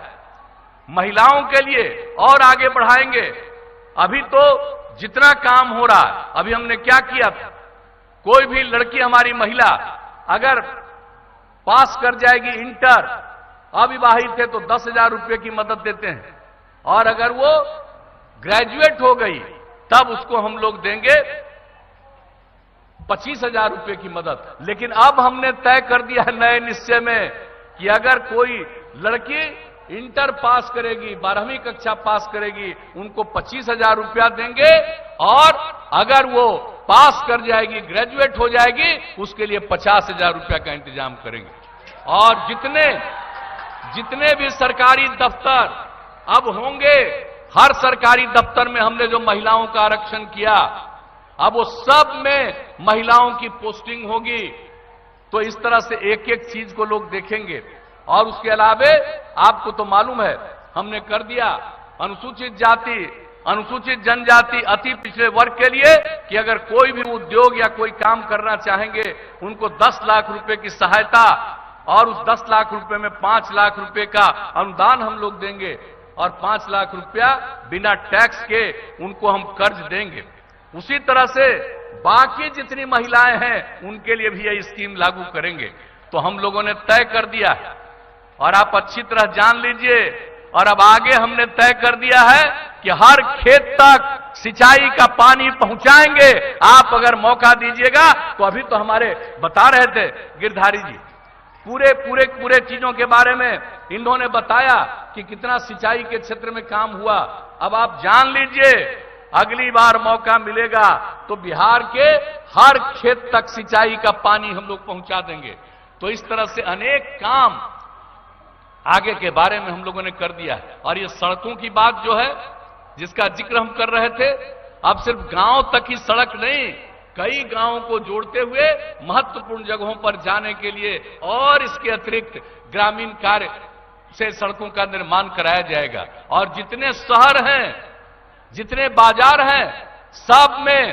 महिलाओं के लिए और आगे बढ़ाएंगे। अभी तो जितना काम हो रहा है, अभी हमने क्या किया था, कोई भी लड़की हमारी महिला अगर पास कर जाएगी इंटर, अविवाहित है तो 10,000 रुपये की मदद देते हैं, और अगर वो ग्रेजुएट हो गई तब उसको हम लोग देंगे 25,000 रुपये की मदद। लेकिन अब हमने तय कर दिया है नए निश्चय में कि अगर कोई लड़की इंटर पास करेगी, 12वीं कक्षा पास करेगी, उनको 25,000 रुपया देंगे, और अगर वो पास कर जाएगी, ग्रेजुएट हो जाएगी, उसके लिए 50,000 रुपया का इंतजाम करेंगे। और जितने भी सरकारी दफ्तर अब होंगे, हर सरकारी दफ्तर में हमने जो महिलाओं का आरक्षण किया, अब वो सब में महिलाओं की पोस्टिंग होगी। तो इस तरह से एक एक चीज को लोग देखेंगे। और उसके अलावे आपको तो मालूम है, हमने कर दिया अनुसूचित जाति, अनुसूचित जनजाति, अति पिछड़े वर्ग के लिए कि अगर कोई भी उद्योग या कोई काम करना चाहेंगे, उनको 10 लाख रुपए की सहायता, और उस 10 लाख रुपए में 5 लाख रुपए का अनुदान हम लोग देंगे, और 5 लाख रुपया बिना टैक्स के उनको हम कर्ज देंगे। उसी तरह से बाकी जितनी महिलाएं हैं उनके लिए भी यह स्कीम लागू करेंगे। तो हम लोगों ने तय कर दिया है, और आप अच्छी तरह जान लीजिए। और अब आगे हमने तय कर दिया है कि हर खेत तक सिंचाई का पानी पहुंचाएंगे। आप अगर मौका दीजिएगा तो अभी तो हमारे बता रहे थे गिरधारी जी, पूरे चीजों के बारे में इन्होंने बताया कि कितना सिंचाई के क्षेत्र में काम हुआ। अब आप जान लीजिए, अगली बार मौका मिलेगा तो बिहार के हर खेत तक सिंचाई का पानी हम लोग पहुंचा देंगे। तो इस तरह से अनेक काम आगे के बारे में हम लोगों ने कर दिया है। और ये सड़कों की बात जो है, जिसका जिक्र हम कर रहे थे, अब सिर्फ गांव तक ही सड़क नहीं, कई गांवों को जोड़ते हुए महत्वपूर्ण जगहों पर जाने के लिए और इसके अतिरिक्त ग्रामीण कार्य से सड़कों का निर्माण कराया जाएगा। और जितने शहर हैं, जितने बाजार हैं, सब में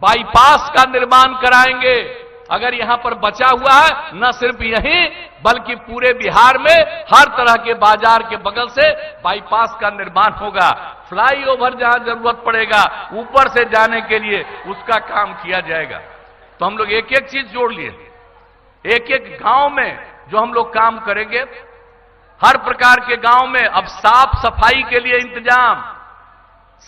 बाईपास का निर्माण कराएंगे। अगर यहां पर बचा हुआ है, न सिर्फ यहीं बल्कि पूरे बिहार में हर तरह के बाजार के बगल से बाईपास का निर्माण होगा। फ्लाईओवर जहां जरूरत पड़ेगा ऊपर से जाने के लिए, उसका काम किया जाएगा। तो हम लोग एक एक चीज जोड़ लिए, एक एक गांव में जो हम लोग काम करेंगे, हर प्रकार के गांव में अब साफ सफाई के लिए इंतजाम,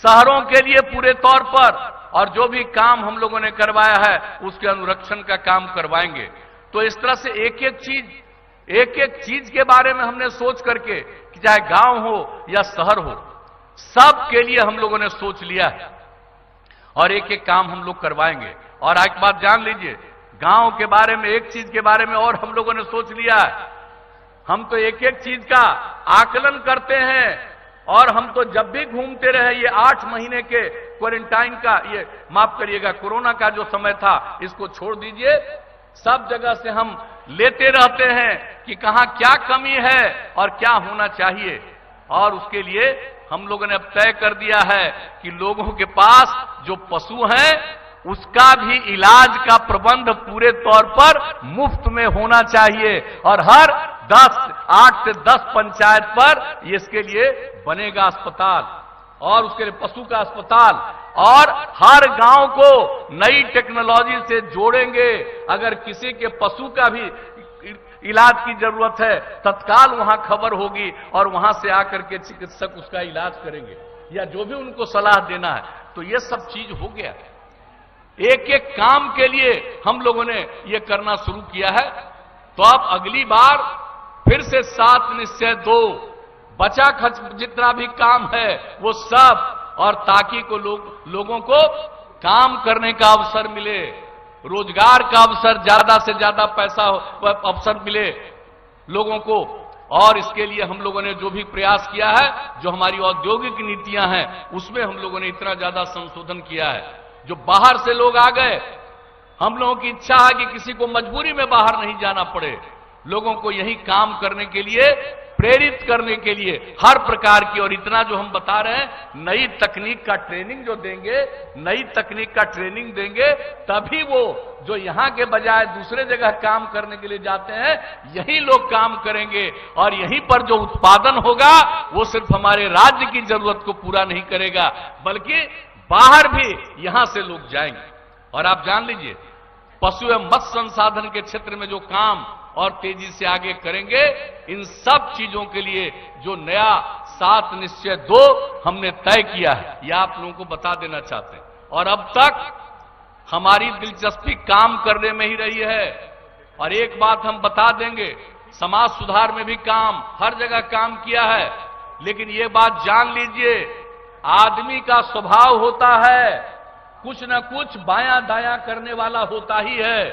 शहरों के लिए पूरे तौर पर, और जो भी काम हम लोगों ने करवाया है उसके अनुरक्षण का काम करवाएंगे। तो इस तरह से एक एक चीज के बारे में हमने सोच करके, कि चाहे गांव हो या शहर हो, सब के लिए हम लोगों ने सोच लिया है, और एक एक काम हम लोग करवाएंगे। और एक बात जान लीजिए, गांव के बारे में एक चीज के बारे में और हम लोगों ने सोच लिया है। हम तो एक एक चीज का आकलन करते हैं, और हम तो जब भी घूमते रहे, ये 8 महीने के क्वारंटाइन का, ये माफ करिएगा कोरोना का जो समय था, इसको छोड़ दीजिए, सब जगह से हम लेते रहते हैं कि कहां क्या कमी है और क्या होना चाहिए। और उसके लिए हम लोगों ने अब तय कर दिया है कि लोगों के पास जो पशु हैं उसका भी इलाज का प्रबंध पूरे तौर पर मुफ्त में होना चाहिए और हर 8 से 10 पंचायत पर इसके लिए बनेगा अस्पताल और उसके लिए पशु का अस्पताल और हर गांव को नई टेक्नोलॉजी से जोड़ेंगे। अगर किसी के पशु का भी इलाज की जरूरत है तत्काल वहां खबर होगी और वहां से आकर के चिकित्सक उसका इलाज करेंगे या जो भी उनको सलाह देना है। तो ये सब चीज हो गया। एक एक काम के लिए हम लोगों ने ये करना शुरू किया है। तो अब अगली बार फिर से 7 निश्चय 2 बचा खर्च जितना भी काम है वो सब और ताकि को लोगों को काम करने का अवसर मिले, रोजगार का अवसर, ज्यादा से ज्यादा पैसा अवसर मिले लोगों को। और इसके लिए हम लोगों ने जो भी प्रयास किया है, जो हमारी औद्योगिक नीतियां हैं उसमें हम लोगों ने इतना ज्यादा संशोधन किया है। जो बाहर से लोग आ गए, हम लोगों की इच्छा है कि किसी को मजबूरी में बाहर नहीं जाना पड़े, लोगों को यही काम करने के लिए प्रेरित करने के लिए हर प्रकार की। और इतना जो हम बता रहे हैं, नई तकनीक का ट्रेनिंग जो देंगे, नई तकनीक का ट्रेनिंग देंगे तभी वो जो यहां के बजाय दूसरे जगह काम करने के लिए जाते हैं यही लोग काम करेंगे और यहीं पर जो उत्पादन होगा वो सिर्फ हमारे राज्य की जरूरत को पूरा नहीं करेगा बल्कि बाहर भी यहां से लोग जाएंगे। और आप जान लीजिए, पशु एवं मत्स्य संसाधन के क्षेत्र में जो काम और तेजी से आगे करेंगे, इन सब चीजों के लिए जो नया 7 निश्चय 2 हमने तय किया है, यह आप लोगों को बता देना चाहते हैं। और अब तक हमारी दिलचस्पी काम करने में ही रही है। और एक बात हम बता देंगे, समाज सुधार में भी काम, हर जगह काम किया है। लेकिन ये बात जान लीजिए, आदमी का स्वभाव होता है कुछ न कुछ बायां दायां करने वाला होता ही है।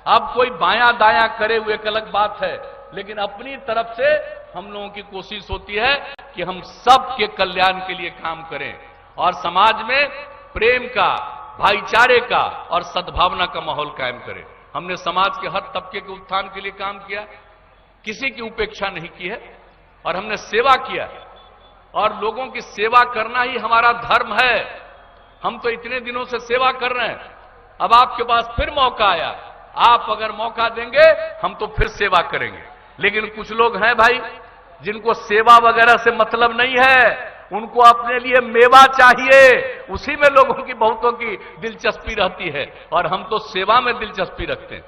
अब कोई बायां दायां करे हुए एक अलग बात है, लेकिन अपनी तरफ से हम लोगों की कोशिश होती है कि हम सबके कल्याण के लिए काम करें और समाज में प्रेम का, भाईचारे का और सद्भावना का माहौल कायम करें। हमने समाज के हर तबके के उत्थान के लिए काम किया, किसी की उपेक्षा नहीं की है और हमने सेवा किया और लोगों की सेवा करना ही हमारा धर्म है। हम तो इतने दिनों से सेवा कर रहे हैं, अब आपके पास फिर मौका आया, आप अगर मौका देंगे हम तो फिर सेवा करेंगे। लेकिन कुछ लोग हैं भाई जिनको सेवा वगैरह से मतलब नहीं है, उनको अपने लिए मेवा चाहिए, उसी में लोगों की बहुतों की दिलचस्पी रहती है और हम तो सेवा में दिलचस्पी रखते हैं।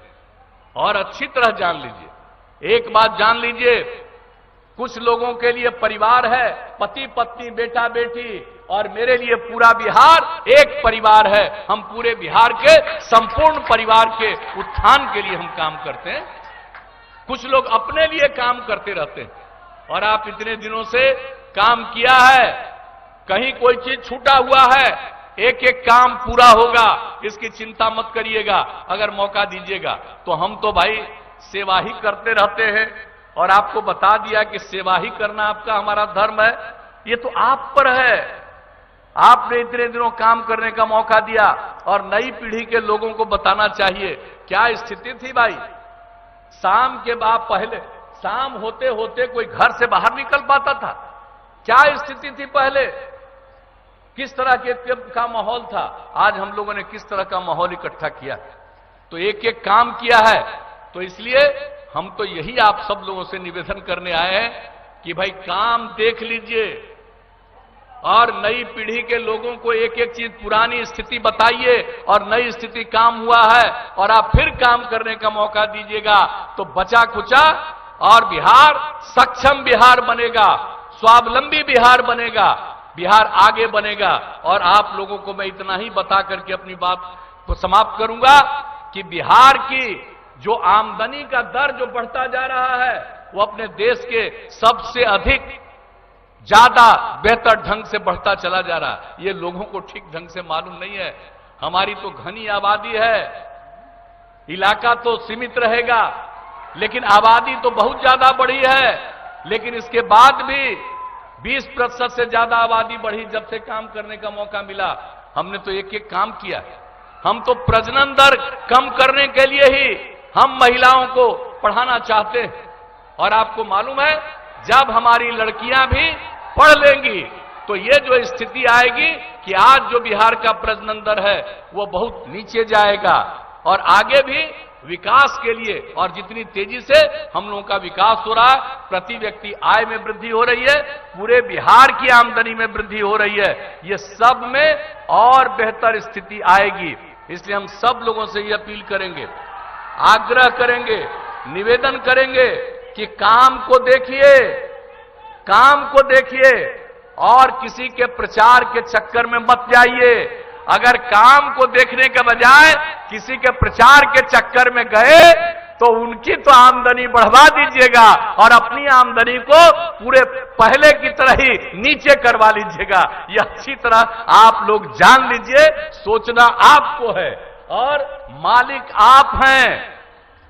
और अच्छी तरह जान लीजिए, एक बात जान लीजिए, कुछ लोगों के लिए परिवार है पति पत्नी बेटा बेटी और मेरे लिए पूरा बिहार एक परिवार है। हम पूरे बिहार के संपूर्ण परिवार के उत्थान के लिए हम काम करते हैं। कुछ लोग अपने लिए काम करते रहते हैं और आप इतने दिनों से काम किया है, कहीं कोई चीज छूटा हुआ है, एक एक काम पूरा होगा, इसकी चिंता मत करिएगा। अगर मौका दीजिएगा तो हम तो भाई सेवा ही करते रहते हैं और आपको बता दिया कि सेवा ही करना आपका हमारा धर्म है। ये तो आप पर है, आपने इतने दिनों काम करने का मौका दिया और नई पीढ़ी के लोगों को बताना चाहिए। क्या स्थिति थी भाई, शाम के बाद पहले शाम होते होते कोई घर से बाहर निकल पाता था? क्या स्थिति थी पहले, किस तरह का माहौल था? आज हम लोगों ने किस तरह का माहौल इकट्ठा किया, तो एक एक काम किया है। तो इसलिए हम तो यही आप सब लोगों से निवेदन करने आए हैं कि भाई काम देख लीजिए और नई पीढ़ी के लोगों को एक एक चीज पुरानी स्थिति बताइए और नई स्थिति काम हुआ है और आप फिर काम करने का मौका दीजिएगा तो बचा कुचा और बिहार सक्षम बिहार बनेगा, स्वावलंबी बिहार बनेगा, बिहार आगे बनेगा। और आप लोगों को मैं इतना ही बता करके अपनी बात को समाप्त करूंगा कि बिहार की जो आमदनी का दर जो बढ़ता जा रहा है वो अपने देश के सबसे अधिक ज्यादा बेहतर ढंग से बढ़ता चला जा रहा है। ये लोगों को ठीक ढंग से मालूम नहीं है। हमारी तो घनी आबादी है, इलाका तो सीमित रहेगा लेकिन आबादी तो बहुत ज्यादा बढ़ी है। लेकिन इसके बाद भी 20% से ज्यादा आबादी बढ़ी जब से काम करने का मौका मिला। हमने तो एक एक काम किया। हम तो प्रजनन दर कम करने के लिए ही हम महिलाओं को पढ़ाना चाहते हैं। और आपको मालूम है, जब हमारी लड़कियां भी पढ़ लेंगी तो ये जो स्थिति आएगी कि आज जो बिहार का प्रजनन दर है वो बहुत नीचे जाएगा और आगे भी विकास के लिए, और जितनी तेजी से हम लोगों का विकास हो रहा है, प्रति व्यक्ति आय में वृद्धि हो रही है, पूरे बिहार की आमदनी में वृद्धि हो रही है, ये सब में और बेहतर स्थिति आएगी। इसलिए हम सब लोगों से ये अपील करेंगे, आग्रह करेंगे, निवेदन करेंगे कि काम को देखिए, काम को देखिए और किसी के प्रचार के चक्कर में मत जाइए। अगर काम को देखने के बजाय किसी के प्रचार के चक्कर में गए तो उनकी तो आमदनी बढ़वा दीजिएगा और अपनी आमदनी को पूरे पहले की तरह ही नीचे करवा लीजिएगा। यह अच्छी तरह आप लोग जान लीजिए, सोचना आपको है और मालिक आप हैं,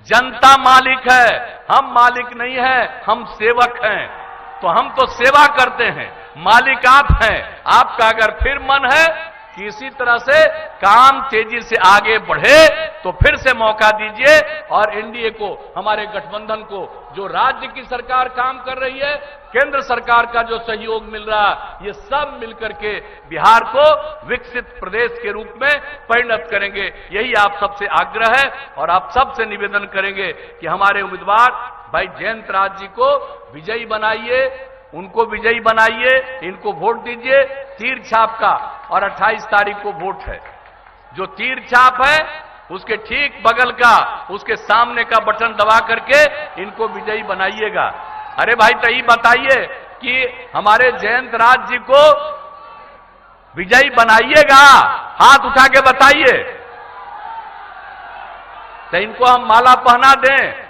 जनता मालिक है, हम मालिक नहीं है, हम सेवक हैं। तो हम तो सेवा करते हैं, मालिक आप हैं। आपका अगर फिर मन है कि इसी तरह से काम तेजी से आगे बढ़े तो फिर से मौका दीजिए और एनडीए को, हमारे गठबंधन को, जो राज्य की सरकार काम कर रही है, केंद्र सरकार का जो सहयोग मिल रहा है, ये सब मिलकर के बिहार को विकसित प्रदेश के रूप में परिणत करेंगे। यही आप सबसे आग्रह है और आप सबसे निवेदन करेंगे कि हमारे उम्मीदवार भाई जयंत राज जी को विजयी बनाइए, उनको विजयी बनाइए, इनको वोट दीजिए। तीर छाप का और 28 तारीख को वोट है। जो तीर छाप है उसके ठीक बगल का, उसके सामने का बटन दबा करके इनको विजयी बनाइएगा। अरे भाई तो ये बताइए कि हमारे जयंत राज जी को विजयी बनाइएगा, हाथ उठा के बताइए। तो इनको हम माला पहना दें।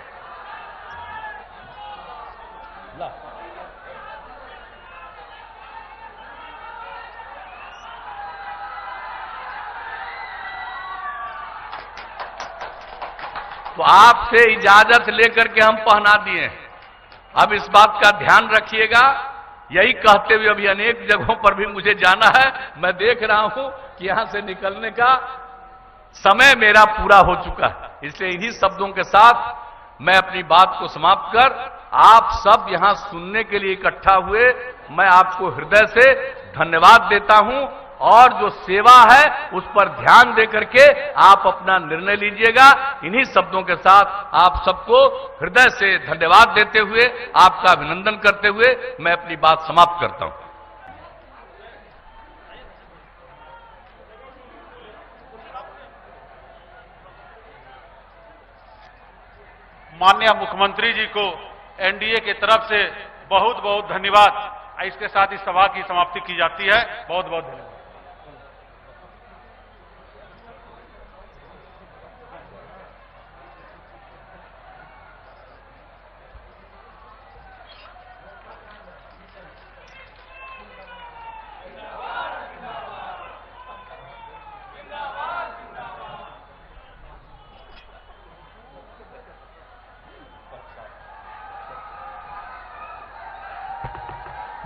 तो आपसे इजाजत लेकर के हम पहना दिए हैं। अब इस बात का ध्यान रखिएगा। यही कहते हुए अभी अनेक जगहों पर भी मुझे जाना है। मैं देख रहा हूं कि यहां से निकलने का समय मेरा पूरा हो चुका है। इसलिए इन्हीं शब्दों के साथ मैं अपनी बात को समाप्त कर, आप सब यहां सुनने के लिए इकट्ठा हुए, मैं आपको हृदय से धन्यवाद देता हूं और जो सेवा है उस पर ध्यान देकर के आप अपना निर्णय लीजिएगा। इन्हीं शब्दों के साथ आप सबको हृदय से धन्यवाद देते हुए, आपका अभिनंदन करते हुए मैं अपनी बात समाप्त करता हूं। माननीय मुख्यमंत्री जी को एनडीए की तरफ से बहुत बहुत धन्यवाद। इसके साथ इस सभा की समाप्ति की जाती है। बहुत बहुत धन्यवाद।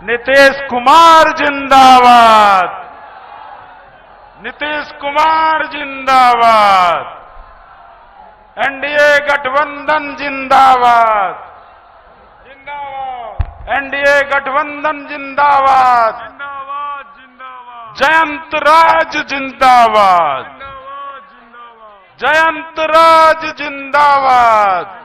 नीतीश कुमार जिंदाबाद, नीतीश कुमार जिंदाबाद, एनडीए गठबंधन जिंदाबाद, जिंदाबाद, एनडीए गठबंधन जिंदाबाद, जिंदाबाद, जिंदाबाद, जयंत राज जिंदाबाद, जिंदाबाद, जिंदाबाद, जयंत राज जिंदाबाद।